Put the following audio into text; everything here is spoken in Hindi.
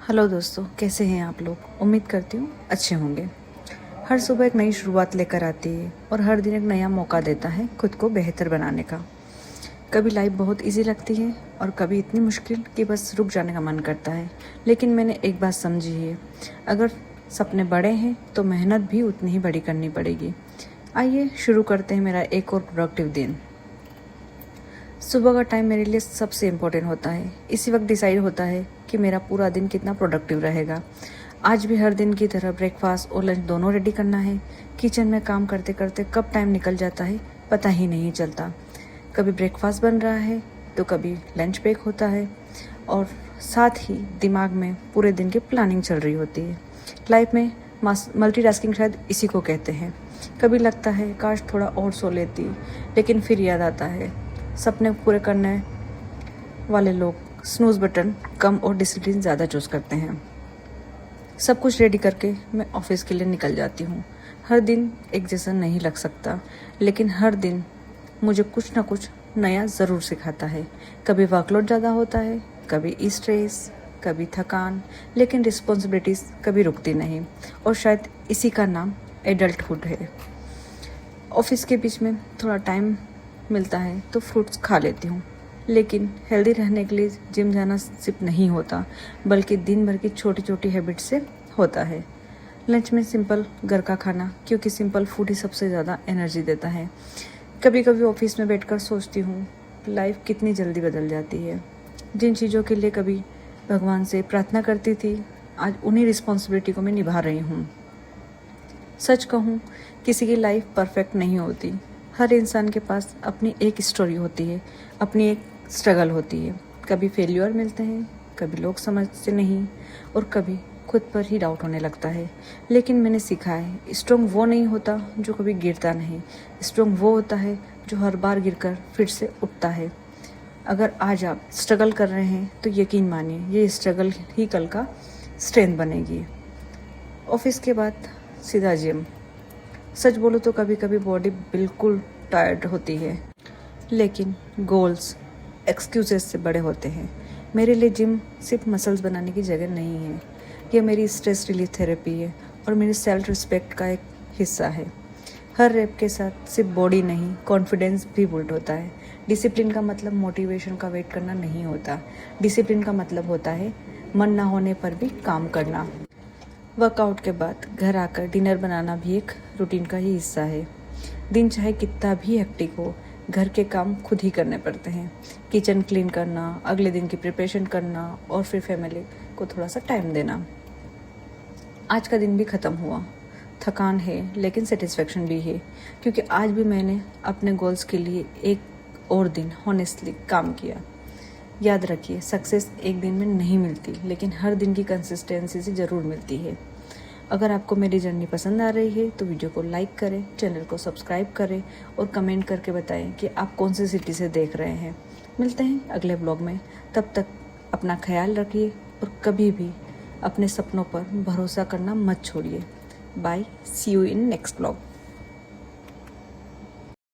हेलो दोस्तों, कैसे हैं आप लोग। उम्मीद करती हूँ अच्छे होंगे। हर सुबह एक नई शुरुआत लेकर आती है और हर दिन एक नया मौका देता है खुद को बेहतर बनाने का। कभी लाइफ बहुत इजी लगती है और कभी इतनी मुश्किल कि बस रुक जाने का मन करता है। लेकिन मैंने एक बात समझी है, अगर सपने बड़े हैं तो मेहनत भी उतनी ही बड़ी करनी पड़ेगी। आइए शुरू करते हैं मेरा एक और प्रोडक्टिव दिन। सुबह का टाइम मेरे लिए सबसे इम्पोर्टेंट होता है। इसी वक्त डिसाइड होता है कि मेरा पूरा दिन कितना प्रोडक्टिव रहेगा। आज भी हर दिन की तरह ब्रेकफास्ट और लंच दोनों रेडी करना है। किचन में काम करते करते कब टाइम निकल जाता है पता ही नहीं चलता। कभी ब्रेकफास्ट बन रहा है तो कभी लंच ब्रेक होता है और साथ ही दिमाग में पूरे दिन की प्लानिंग चल रही होती है। लाइफ में मल्टीटास्किंग शायद इसी को कहते हैं। कभी लगता है काश थोड़ा और सो लेती, लेकिन फिर याद आता है सपने पूरे करने वाले लोग स्नूज़ बटन कम और डिसिप्लिन ज़्यादा चूज़ करते हैं। सब कुछ रेडी करके मैं ऑफिस के लिए निकल जाती हूँ। हर दिन एक जैसा नहीं लग सकता, लेकिन हर दिन मुझे कुछ ना कुछ नया ज़रूर सिखाता है। कभी वर्कलोड ज़्यादा होता है, कभी स्ट्रेस, कभी थकान, लेकिन रिस्पॉन्सिबिलिटीज़ कभी रुकती नहीं और शायद इसी का नाम एडल्टहुड है। ऑफिस के बीच में थोड़ा टाइम मिलता है तो फ्रूट्स खा लेती हूँ, लेकिन हेल्दी रहने के लिए जिम जाना सिर्फ नहीं होता, बल्कि दिन भर की छोटी छोटी हैबिट से होता है। लंच में सिंपल घर का खाना, क्योंकि सिंपल फूड ही सबसे ज़्यादा एनर्जी देता है। कभी कभी ऑफिस में बैठकर सोचती हूँ लाइफ कितनी जल्दी बदल जाती है। जिन चीज़ों के लिए कभी भगवान से प्रार्थना करती थी, आज उन्हीं रिस्पॉन्सिबिलिटी को मैं निभा रही हूँ। सच कहूँ, किसी की लाइफ परफेक्ट नहीं होती। हर इंसान के पास अपनी एक स्टोरी होती है, अपनी एक स्ट्रगल होती है। कभी फेल्यूर मिलते हैं, कभी लोग समझते नहीं और कभी खुद पर ही डाउट होने लगता है। लेकिन मैंने सीखा है स्ट्रॉन्ग वो नहीं होता जो कभी गिरता नहीं, स्ट्रॉन्ग वो होता है जो हर बार गिरकर फिर से उठता है। अगर आज आप स्ट्रगल कर रहे हैं तो यकीन मानिए ये स्ट्रगल ही कल का स्ट्रेंथ बनेगी। ऑफिस के बाद सीधा जिम। सच बोलो तो कभी कभी बॉडी बिल्कुल टायर्ड होती है, लेकिन गोल्स एक्सक्यूजेस से बड़े होते हैं। मेरे लिए जिम सिर्फ मसल्स बनाने की जगह नहीं है, यह मेरी स्ट्रेस रिलीफ थेरेपी है और मेरी सेल्फ रिस्पेक्ट का एक हिस्सा है। हर रैप के साथ सिर्फ बॉडी नहीं, कॉन्फिडेंस भी बिल्ड होता है। डिसिप्लिन का मतलब मोटिवेशन का वेट करना नहीं होता। डिसिप्लिन का मतलब होता है मन ना होने पर भी काम करना। वर्कआउट के बाद घर आकर डिनर बनाना भी एक रूटीन का ही हिस्सा है। दिन चाहे कितना भी हेक्टिक हो, घर के काम खुद ही करने पड़ते हैं। किचन क्लीन करना, अगले दिन की प्रिपरेशन करना और फिर फैमिली को थोड़ा सा टाइम देना। आज का दिन भी ख़त्म हुआ। थकान है लेकिन सेटिस्फेक्शन भी है, क्योंकि आज भी मैंने अपने गोल्स के लिए एक और दिन हॉनेस्टली काम किया। याद रखिए, सक्सेस एक दिन में नहीं मिलती, लेकिन हर दिन की कंसिस्टेंसी से ज़रूर मिलती है। अगर आपको मेरी जर्नी पसंद आ रही है तो वीडियो को लाइक करें, चैनल को सब्सक्राइब करें और कमेंट करके बताएं कि आप कौन सी सिटी से देख रहे हैं। मिलते हैं अगले ब्लॉग में। तब तक अपना ख्याल रखिए और कभी भी अपने सपनों पर भरोसा करना मत छोड़िए। Bye, see you in next blog.